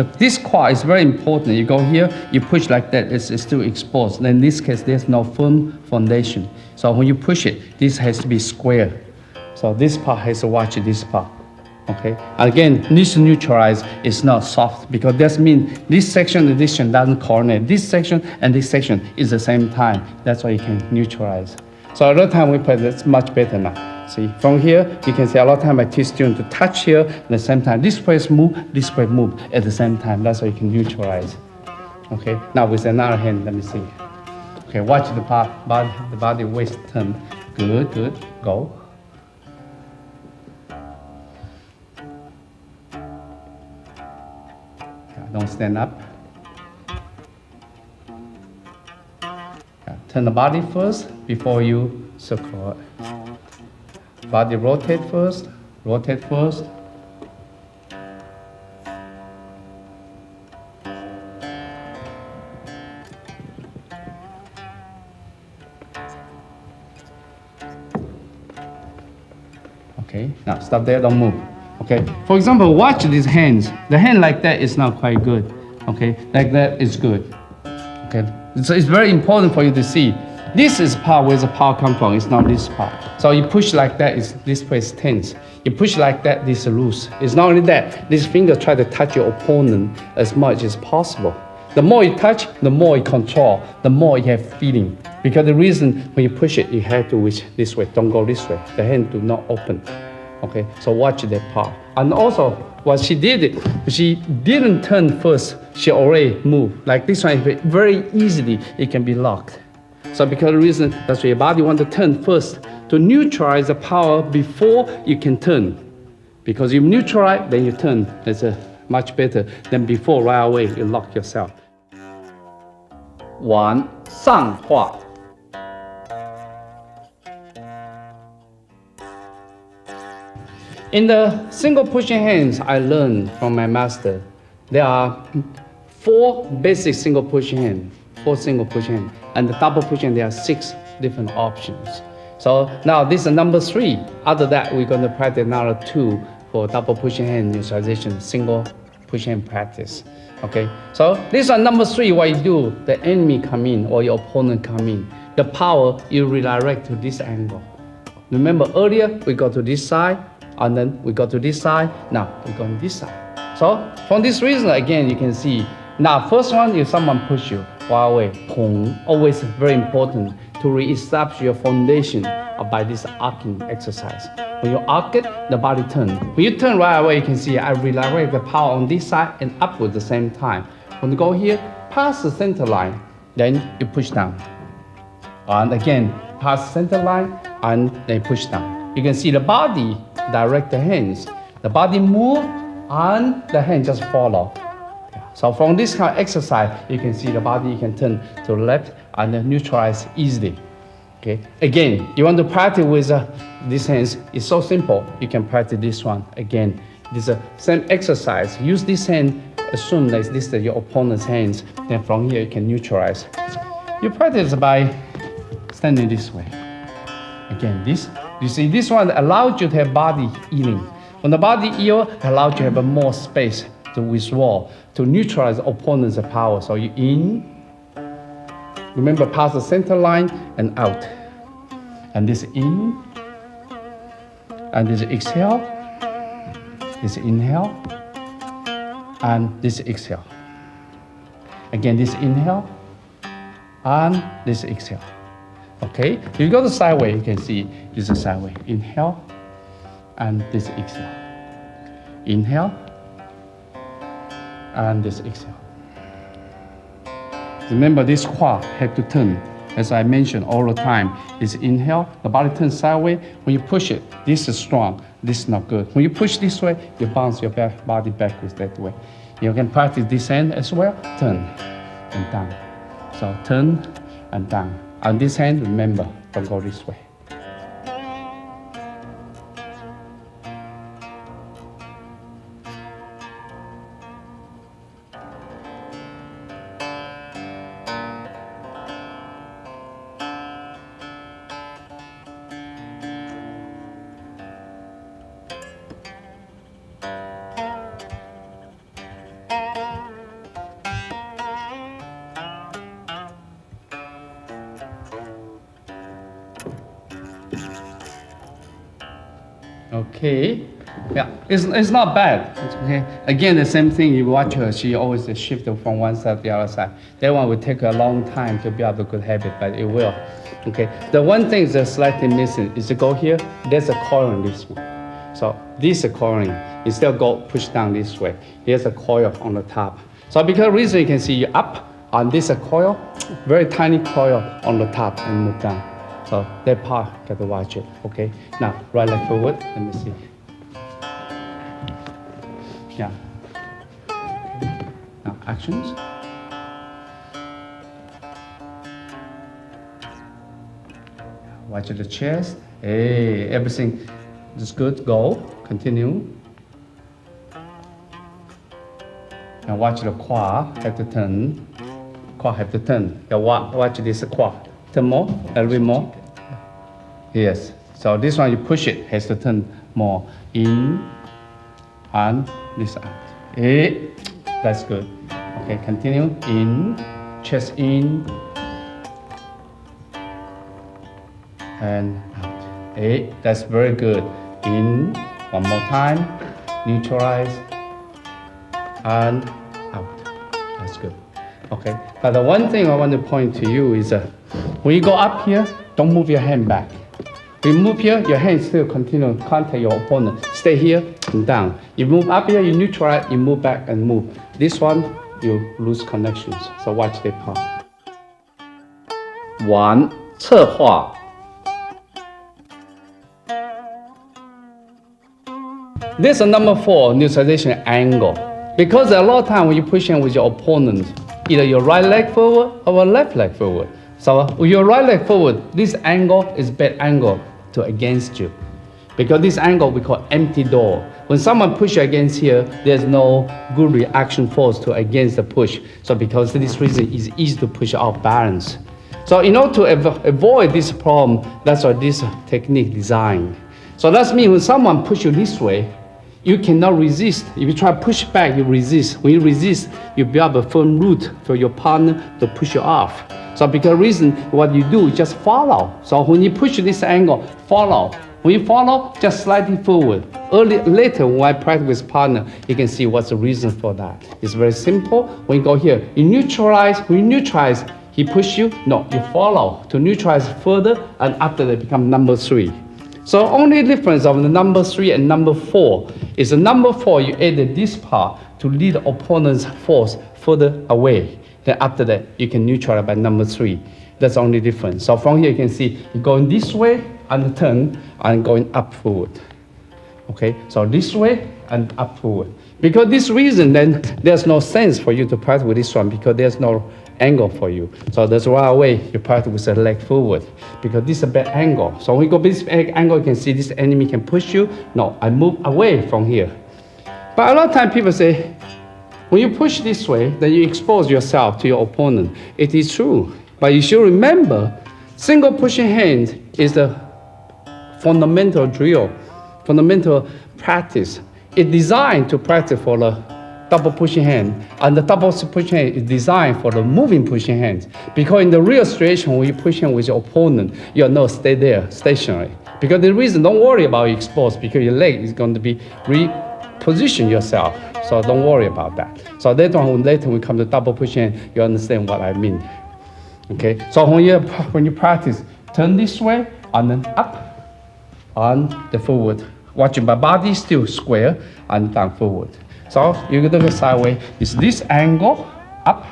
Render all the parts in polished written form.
This quad is very important. You go here, you push like that, it's still exposed. Then in this case, there's no firm foundation. So when you push it, this has to be square. So this part has to watch this part. Okay. Again, this neutralize is not soft because that means this section and this section doesn't coordinate. This section and this section is the same time. That's why you can neutralize. So a lot of time we play that's much better now. See, from here you can see a lot of time I teach students to touch here at the same time. This place move, this place move at the same time. That's why you can neutralize. Okay. Now with another hand, let me see. Okay, watch the body waist turn. Good, good. Go. Don't stand up. Turn the body first before you circle it. Body rotate first. Rotate first. Okay, now stop there, don't move. Okay, for example, watch these hands. The hand like that is not quite good. Okay, like that is good. Okay, so it's very important for you to see. This is part where the power comes from, it's not this part. So you push like that, this place tense. You push like that, this is loose. It's not only that, this finger try to touch your opponent as much as possible. The more you touch, the more you control, the more you have feeling. Because the reason when you push it, you have to reach this way, don't go this way. The hand do not open. Okay, so watch that part. And also, what she did, she didn't turn first. She already moved. Like this one, very easily, it can be locked. So because of the reason, that's why your body want to turn first to neutralize the power before you can turn. Because you neutralize, then you turn. That's much better than before, right away, you lock yourself. 1. 上画 In the single pushing hands I learned from my master, there are 4 basic single pushing hands, 4 single pushing hands, and the double pushing there are 6 different options. So now this is number 3. After that, we're going to practice another 2 for double pushing hand neutralization, single pushing hand practice. Okay, so this is number 3. What you do, the enemy come in or your opponent come in, the power you redirect to this angle. Remember earlier we go to this side, and then we go to this side. Now we go on this side. So for this reason, again, you can see. Now, first one, if someone push you, far away, always very important to re-establish your foundation by this arcing exercise. When you arc it, the body turns. When you turn right away, you can see I redirect the power on this side and upward at the same time. When you go here, pass the center line, then you push down. And again, pass the center line, and then push down. You can see the body direct the hands. The body move and the hand just follow. So from this kind of exercise, you can see the body can turn to the left and then neutralize easily. Okay. Again, you want to practice with these hands. It's so simple. You can practice this one again. This is the same exercise. Use this hand. Assume that this is your opponent's hands. Then from here you can neutralize. You practice by standing this way. Again, this. You see, this one allows you to have body healing. When the body heals, it allows you to have more space to withdraw, to neutralize the opponent's power. So you in, remember pass the center line and out. And this in, and this exhale, this inhale, and this exhale. Again, this inhale, and this exhale. Okay, if you go to sideway, you can see this is sideway. Inhale, and this exhale. Inhale, and this exhale. Remember, this quad have to turn. As I mentioned all the time, this inhale, the body turns sideways. When you push it, this is strong, this is not good. When you push this way, you bounce your body backwards that way. You can practice this hand as well, turn and down. So turn and down. On this hand, remember, don't go this way. Okay. Yeah, it's not bad. It's okay. Again, the same thing. You watch her; she always shift from one side to the other side. That one will take a long time to build a good habit, but it will. Okay. The one thing that's slightly missing is to go here. There's a coil in this one. So this is coiling. Instead of go push down this way, here's a coil on the top. So because reason you can see you up on this coil, very tiny coil on the top and move down. So that part got to watch it. Okay. Now right leg forward. Let me see. Yeah. Now actions. Watch the chest. Hey, everything is good. Go. Continue. And watch the quad. Have to turn. Quad have to turn. Yeah, watch this quad. Turn more. A little bit more. Yes. So this one you push it. Has to turn more. In. And this out. Hey, that's good. Okay, continue. In, chest in, and out. Hey, that's very good. In, one more time. Neutralize, and out. That's good. Okay, but the one thing I want to point to you is when you go up here, don't move your hand back. You move here, your hand still continue to contact your opponent. Stay here and down. You move up here, you neutralize, you move back and move. This one, you lose connections. So watch the part. 1. 侧化 This is number 4, neutralization angle. Because a lot of time when you push in with your opponent, either your right leg forward or left leg forward. So with your right leg forward, this angle is bad angle to against you. Because this angle we call empty door. When someone push you against here, there's no good reaction force to against the push. So because of this reason, it's easy to push off balance. So in order to avoid this problem, that's why this technique designed. So that means when someone push you this way, you cannot resist. If you try to push back, you resist. When you resist, you build a firm root for your partner to push you off. So because reason, what you do is just follow. So when you push this angle, follow. When you follow, just slightly forward. Later, when I practice with partner, you can see what's the reason for that. It's very simple. When you go here, you neutralize. When you neutralize, he push you. No, you follow to neutralize further, and after that become number 3. So only difference of the number 3 and number 4 is the number 4 you added this part to lead the opponent's force further away. Then after that you can neutralize by number 3. That's the only difference. So from here you can see you're going this way and turn and going up forward. Okay, so this way and up forward. Because this reason, then there's no sense for you to practice with this one because there's no angle for you. So that's right away you practice with the leg forward because this is a bad angle. So when you go this angle, you can see this enemy can push you. No, I move away from here. But a lot of times people say, when you push this way, then you expose yourself to your opponent. It is true, but you should remember, single pushing hand is the fundamental drill, fundamental practice. It's designed to practice for the double pushing hand, and the double pushing hand is designed for the moving pushing hands. Because in the real situation, when you push hand with your opponent, you're not stay there stationary. Because the reason, don't worry about exposed, because your leg is going to be reposition yourself. So don't worry about that. So later on, later we come to double pushing hand, you understand what I mean. Okay. So when you practice, turn this way and then up and the forward. Watching my body still square and down forward. So you can do the sideways. It's this angle up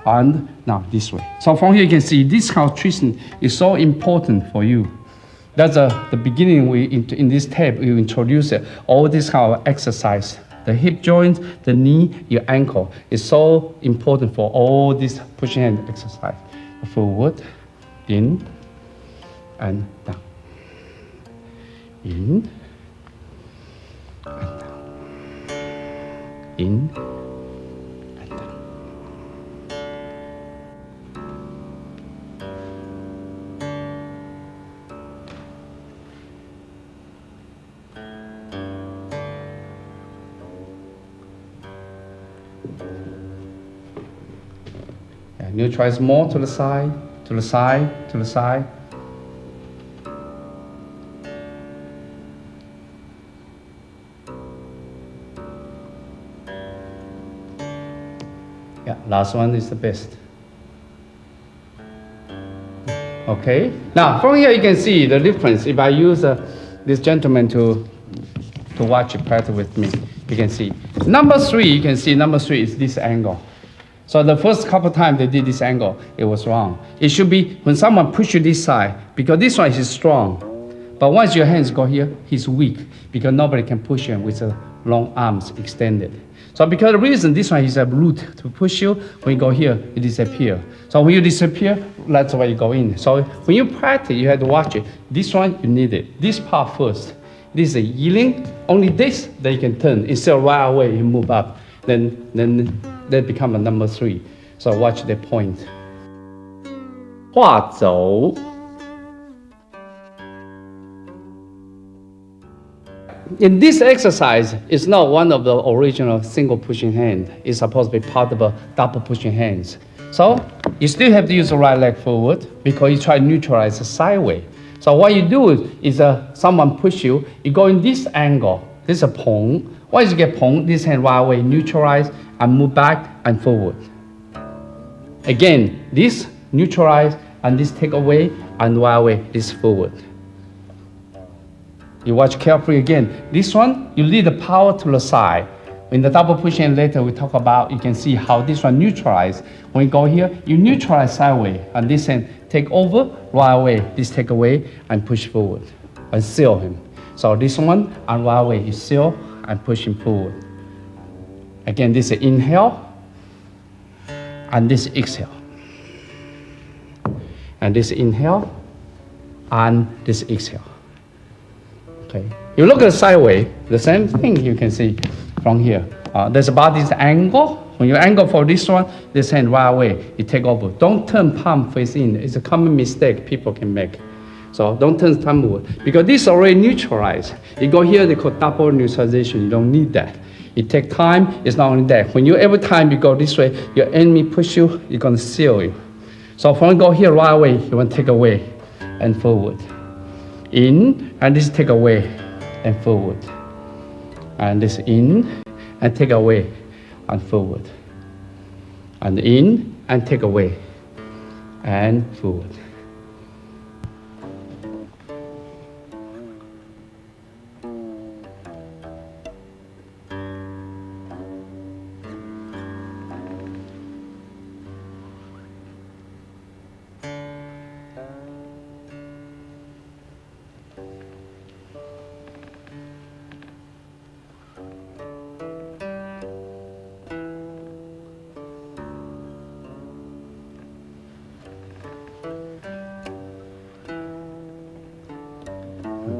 and now this way. So from here you can see this kind of treatment is so important for you. That's the beginning. In this tab we introduce all this kind of exercise. The hip joint, the knee, your ankle is so important for all this pushing hand exercise. Forward, in, and down. In, and down. In, and down. Neutralize more to the side, to the side, to the side. Yeah, last one is the best. Okay. Now from here you can see the difference. If I use this gentleman to watch it practice with me, you can see number 3. You can see number 3 is this angle. So the first couple times they did this angle, it was wrong. It should be when someone push you this side, because this one is strong. But once your hands go here, he's weak because nobody can push him with the long arms extended. So because the reason this one is a root to push you, when you go here, you disappear. So when you disappear, that's why you go in. So when you practice, you have to watch it. This one, you need it. This part first. This is a yiling. Only this, then you can turn. Instead of right away, you move up. Then that become a number 3. So watch the point. 画走. In this exercise, it's not one of the original single pushing hand. It's supposed to be part of a double pushing hands. So you still have to use the right leg forward because you try to neutralize the sideways. So what you do is someone push you, you go in this angle. This is a pong. Once you get pong, this hand right away neutralize and move back and forward. Again, this neutralize and this take away and right away this forward. You watch carefully again. This one, you lead the power to the side. In the double push hand later we talk about, you can see how this one neutralize. When you go here, you neutralize sideways and this hand take over, right away, this take away and push forward and seal him. So this one and right away, you seal and push him forward. Again, this is inhale and this exhale. And this inhale and this exhale. Okay. You look at the sideways, the same thing you can see from here. There's about this angle. When you angle for this one, this hand right away, you take over. Don't turn palm face in. It's a common mistake people can make. So don't turn palm forward because this is already neutralized. You go here, they call double neutralization. You don't need that. It takes time. It's not only that. When you every time you go this way, your enemy push you, you're gonna seal you. So when you go here right away, you want to take away and forward. In and this take away and forward. And this in and take away and forward. And in and take away and forward.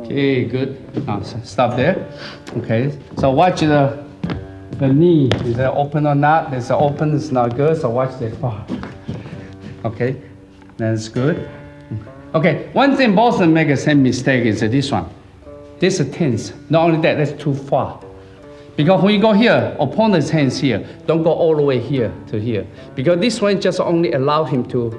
Okay, good. Now stop there. Okay, so watch the knee. Is it open or not? It's open, it's not good, so watch the far. Okay, that's good. Okay, one thing Boston make the same mistake is this one. This is tense. Not only that, that's too far. Because when you go here, opponent's hands here, don't go all the way here to here. Because this one just only allow him to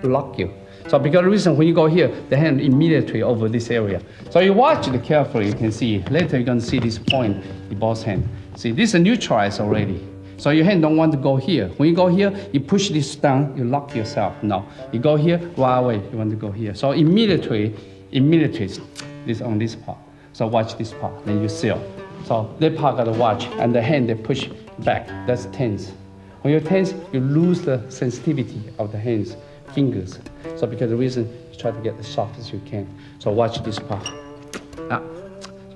block you. So because the reason when you go here, the hand immediately over this area. So you watch it carefully, you can see. Later you're gonna see this point in both hands. See, this is neutralized already. So your hand don't want to go here. When you go here, you push this down, you lock yourself. No, you go here, right away, you want to go here. So immediately, this on this part. So watch this part, then you seal. So that part gotta watch, and the hand they push back, that's tense. When you're tense, you lose the sensitivity of the hands. Fingers. So because the reason you try to get as soft as you can. So watch this part.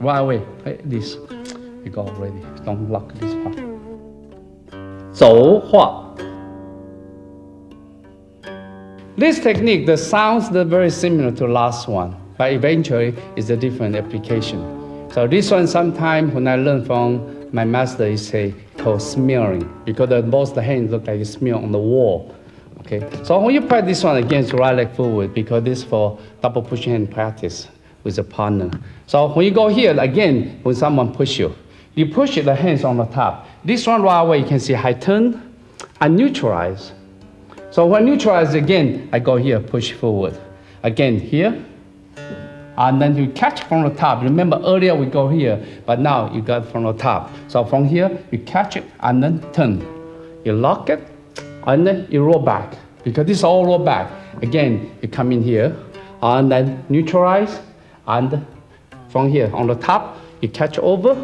Right away, right, this. You go already. Don't lock this part. 走画. This technique, the sounds are very similar to the last one, but eventually it's a different application. So this one sometimes when I learn from my master, he say called smearing because both the hands look like a smear on the wall. Okay, so when you practice this one against right leg forward, because this for double push hand practice with a partner. So when you go here again, when someone push you push the hands on the top. This one right away you can see high turn and neutralize. So when neutralize again, I go here, push forward. Again here, and then you catch from the top. Remember earlier we go here, but now you got from the top. So from here, you catch it and then turn. you lock it, and then you roll back. Because this is all roll back. Again, you come in here, and then neutralize, and from here on the top, you catch over,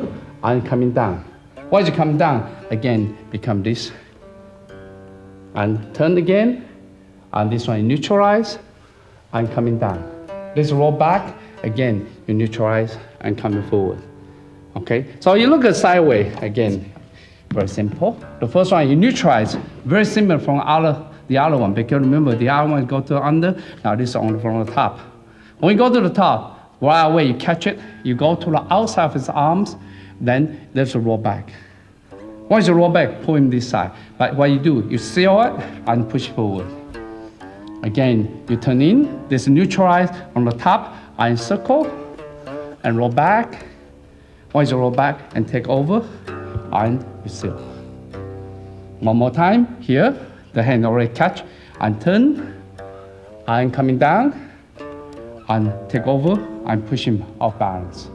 and coming down. Once you come down, again, become this. And turn again, and this one you neutralize, and coming down. This roll back, again, you neutralize, and coming forward. Okay, so you look at sideways, again, very simple. The first one you neutralize, very similar from the other one, because remember the other one go to under, now this is only from the top. When you go to the top, right away you catch it, you go to the outside of his arms, then there's a roll back. Once you roll back, pull him this side. But what you do, you seal it and push forward. Again, you turn in, this neutralize on the top, and circle, and roll back. Once you roll back and take over, and you seal. One more time, here, the hand already catch, and turn, and coming down, and take over, and push him off balance.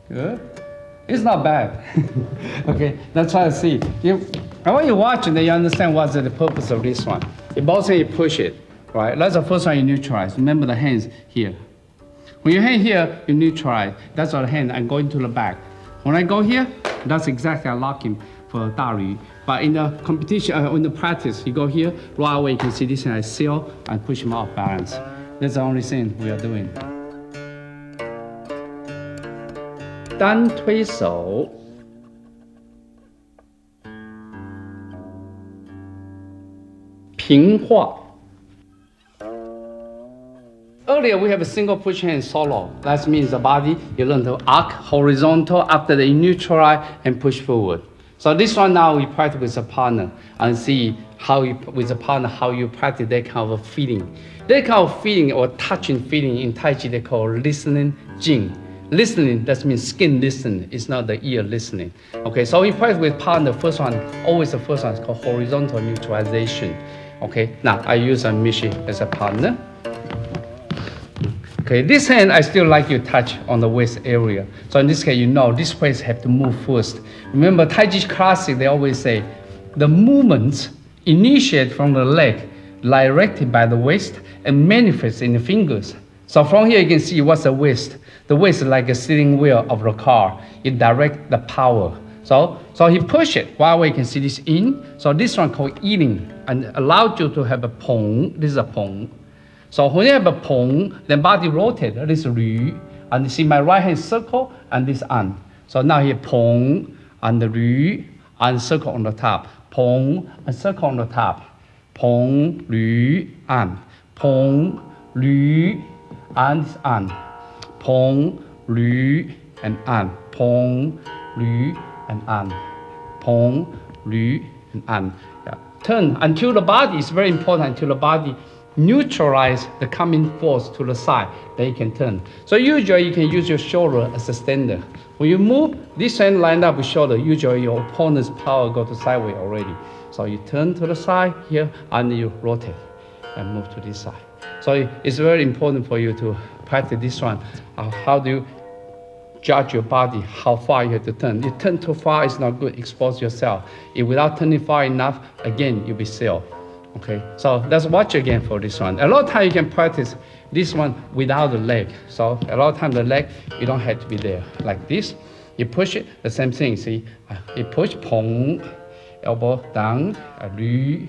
Good. It's not bad. Okay, let's try to see. When you watch it, then you understand what's the purpose of this one. You both say you push it, right? That's the first one you neutralize. Remember the hands here. When you hand here, you neutralize. That's our hand. I'm going to the back. When I go here, that's exactly I lock him for Da Ru. But in the competition, in the practice, you go here, right away you can see this hand I seal and push him off balance. That's the only thing we are doing. 单推手，平画。Earlier we have a single push hand solo. That means the body you learn to arc horizontal after the neutralize and push forward. So this one now we practice with a partner and see how you with a partner how you practice that kind of feeling. That kind of feeling or touching feeling in Tai Chi they call listening jing. Listening, that means skin listening, it's not the ear listening. Okay, so in practice with partner, first one, always the first one is called horizontal neutralization. Okay, now I use a Mishi as a partner. Okay, this hand I still like you touch on the waist area. So in this case, you know this place have to move first. Remember Tai Chi classic, they always say, the movements initiate from the leg, directed by the waist, and manifest in the fingers. So from here you can see what's the waist. The waist is like a steering wheel of the car. It directs the power. So he push it. While we can see this in. So this one called eating and allows you to have a pong. This is a pong. So when you have a pong, then body rotate. This is Ru. And you see my right hand circle and this an. So now here pong and the Ru and circle on the top. Pong and circle on the top. Pong, Ru, an. Pong, Ru, and an. Pong, Ru, and an. Pong, Ru, and an. Pong, Ru, and an. Yeah. Turn until the body is very important, until the body neutralize the coming force to the side, then you can turn. So usually you can use your shoulder as a standard. When you move, this hand lined up with shoulder, usually your opponent's power go to sideways already. So you turn to the side here and you rotate and move to this side. So it's very important for you to practice this one. How do you judge your body, how far you have to turn? You turn too far, it's not good, expose yourself. If without turning far enough, again, you'll be sealed. Okay, so let's watch again for this one. A lot of time you can practice this one without the leg. So a lot of time the leg, you don't have to be there. Like this, you push it, the same thing, see? You push, pong, elbow down, Ru,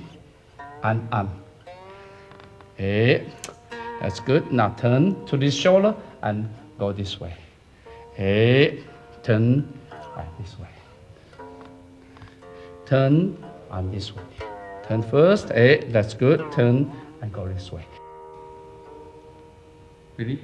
and an. Okay, that's good. Now turn to this shoulder and go this way. Okay, turn right this way. turn, and this way. Turn first, that's good. Turn and go this way. Ready?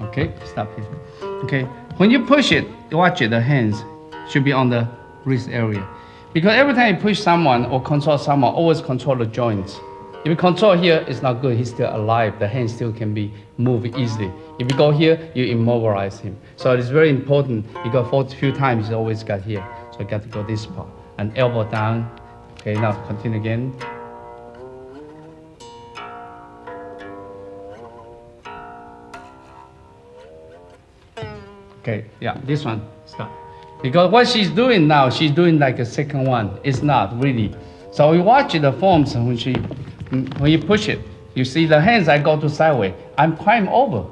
Okay, stop here. Okay, when you push it, watch it, the hands should be on the wrist area. Because every time you push someone or control someone, always control the joints. If you control here, it's not good, he's still alive, the hand still can be moved easily. If you go here, you immobilize him. So it's very important, because for a few times, you always got here. So you got to go this part. And elbow down. Okay, now continue again. Okay, yeah, this one, stop. Because what she's doing now, she's doing like a second one. It's not really. So we watch the forms when you push it. You see the hands, I go to sideways. I'm climb over.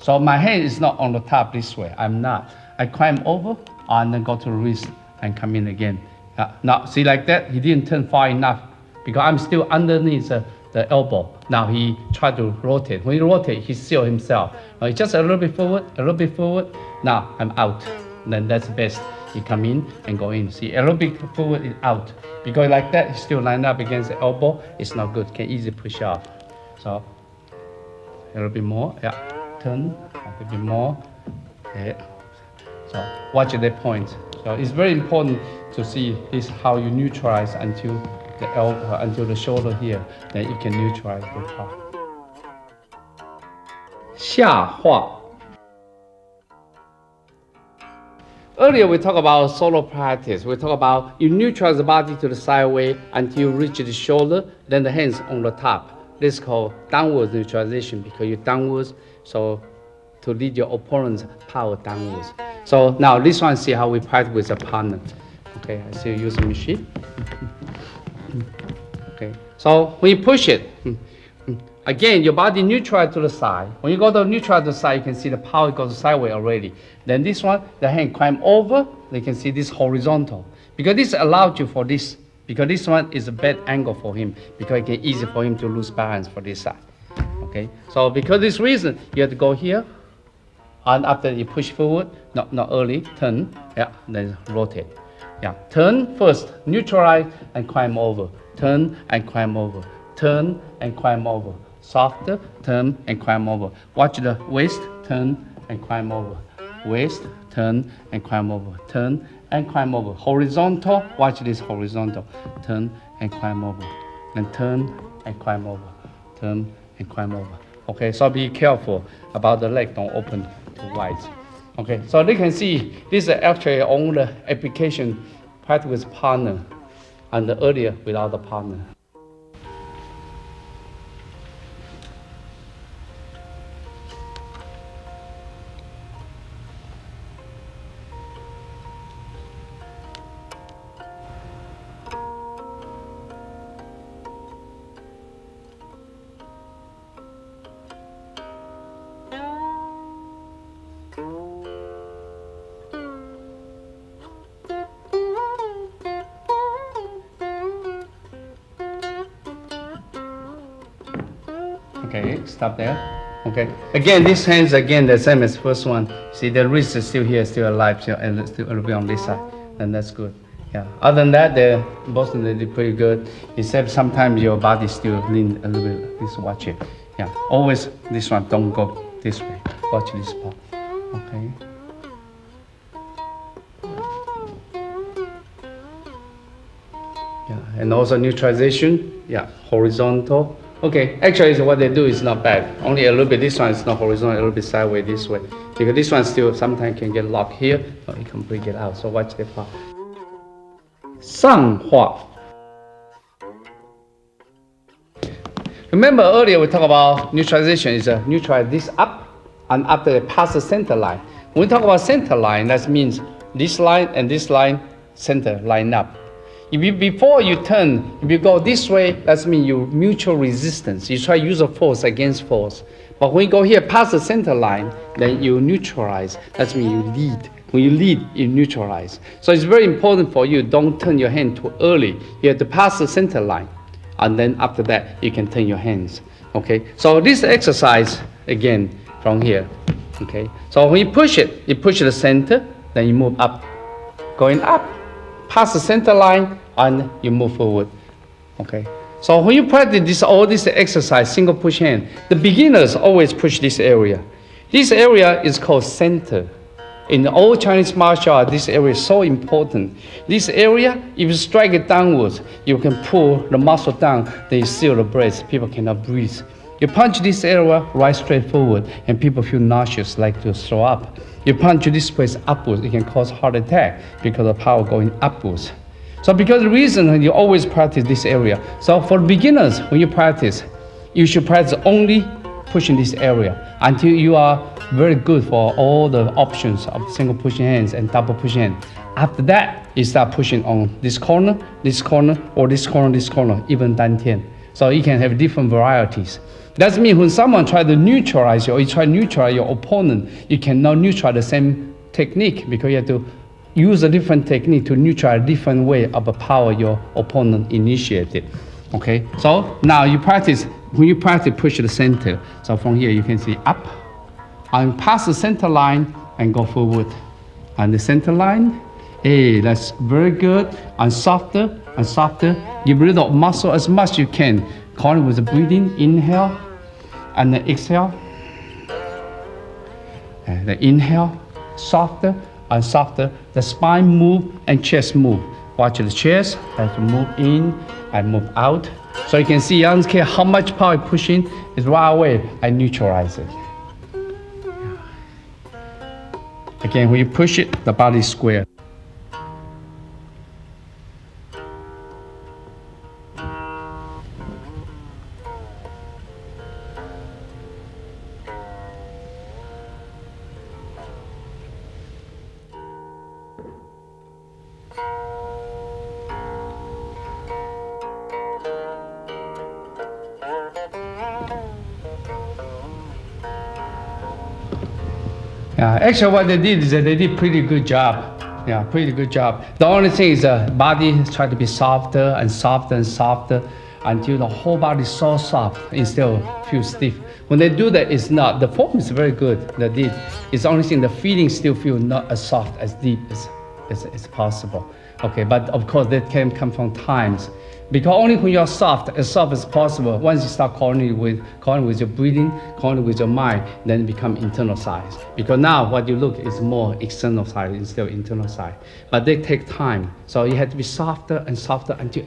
So my hand is not on the top this way. I'm not. I climb over and then go to the wrist and come in again. Now, see like that? He didn't turn far enough because I'm still underneath the elbow. Now he tried to rotate. When he rotate, he seal himself. Just a little bit forward, a little bit forward. Now I'm out. Then that's best. You come in and go in. See, a little bit forward is out. Because like that, he still line up against the elbow. It's not good. Can easily push off. So a little bit more. Yeah. Turn a little bit more. Yeah. So watch that point. So it's very important to see this how you neutralize until the elbow, until the shoulder here. Then you can neutralize the top. 下画. Earlier we talked about solo practice. We talked about you neutralize the body to the sideway until you reach the shoulder, then the hands on the top. This is called downward neutralization because you're downwards, so to lead your opponent's power downwards. So now this one, see how we practice with a partner. Okay, I see you use a machine. Okay, so when you push it, again, your body neutral to the side. When you go to neutral to the side, you can see the power goes sideways already. Then this one, the hand climb over, you can see this horizontal. Because this allowed you for this, because this one is a bad angle for him, because it can easy for him to lose balance for this side. Okay, so because this reason, you have to go here, and after you push forward, not early, turn, yeah, then rotate. Yeah, turn first, neutralize and climb over. Turn and climb over. Turn and climb over. Softer, turn and climb over. Watch the waist, turn and climb over. Waist, turn and climb over. Turn and climb over. Horizontal, watch this horizontal. Turn and climb over. And turn and climb over. Turn and climb over. Okay, so be careful about the leg, don't open too wide. Okay, so you can see this is actually on the application practice with partner and earlier without the partner. Okay, stop there. Okay, again, these hands, again, the same as first one. See, the wrist is still here, still alive, still, and still a little bit on this side, and that's good. Yeah, other than that, both of them did pretty good, except sometimes your body still lean a little bit. Just watch it. Yeah, always this one, don't go this way. Watch this part. Okay. Yeah, and also neutralization. Yeah, horizontal. Okay, actually what they do is not bad. Only a little bit, this one is not horizontal, a little bit sideways this way. Because this one still sometimes can get locked here, but you can break it out. So watch the part. 上画. Remember earlier we talked about neutralization is neutralize this up and after it pass the center line. When we talk about center line, that means this line and this line center line up. Before you turn, if you go this way, that means you mutual resistance. You try to use a force against force. But when you go here past the center line, then you neutralize. That means you lead. When you lead, you neutralize. So it's very important for you, don't turn your hand too early. You have to pass the center line. And then after that, you can turn your hands. Okay, so this exercise, again, from here. Okay, so when you push the center, then you move up. Going up, past the center line, and you move forward. Okay, so when you practice all this exercise, single push hand, the beginners always push this area. This area is called center. In the old Chinese martial art, this area is so important. This area, if you strike it downwards, you can pull the muscle down, then you seal the breath. People cannot breathe. You punch this area right straight forward, and people feel nauseous, like to throw up. You punch this place upwards, it can cause heart attack because of power going upwards. So because the reason you always practice this area. So for beginners, when you practice, you should practice only pushing this area until you are very good for all the options of single pushing hands and double pushing hands. After that, you start pushing on this corner, or this corner, even dantian. So you can have different varieties. That means when someone tries to neutralize you, or you try to neutralize your opponent, you cannot neutralize the same technique because you have to use a different technique to neutralize a different way of the power your opponent initiated. Okay, so now you practice, when you practice push the center. So from here you can see up, and pass the center line and go forward. And the center line, hey, that's very good. And softer and softer. Give rid of muscle as much as you can. Calling with the breathing, inhale, and then exhale. And the inhale, softer and softer. The spine move and chest move. Watch the chest as you move in and move out. So you can see, I don't care how much power you push in, it's right away, I neutralize it. Again, when you push it, the body is square. Actually, what they did is that they did pretty good job. Yeah, pretty good job. The only thing is the body try to be softer and softer and softer until the whole body is so soft instead of feel stiff. When they do that, it's not. The form is very good. They did. It's the only thing the feeling still feel not as soft, as deep as possible. Okay, but of course that can come from times. Because only when you're soft as possible, once you start calling with your breathing, calling with your mind, then it become internal side. Because now what you look is more external side instead of internal side. But they take time. So you have to be softer and softer until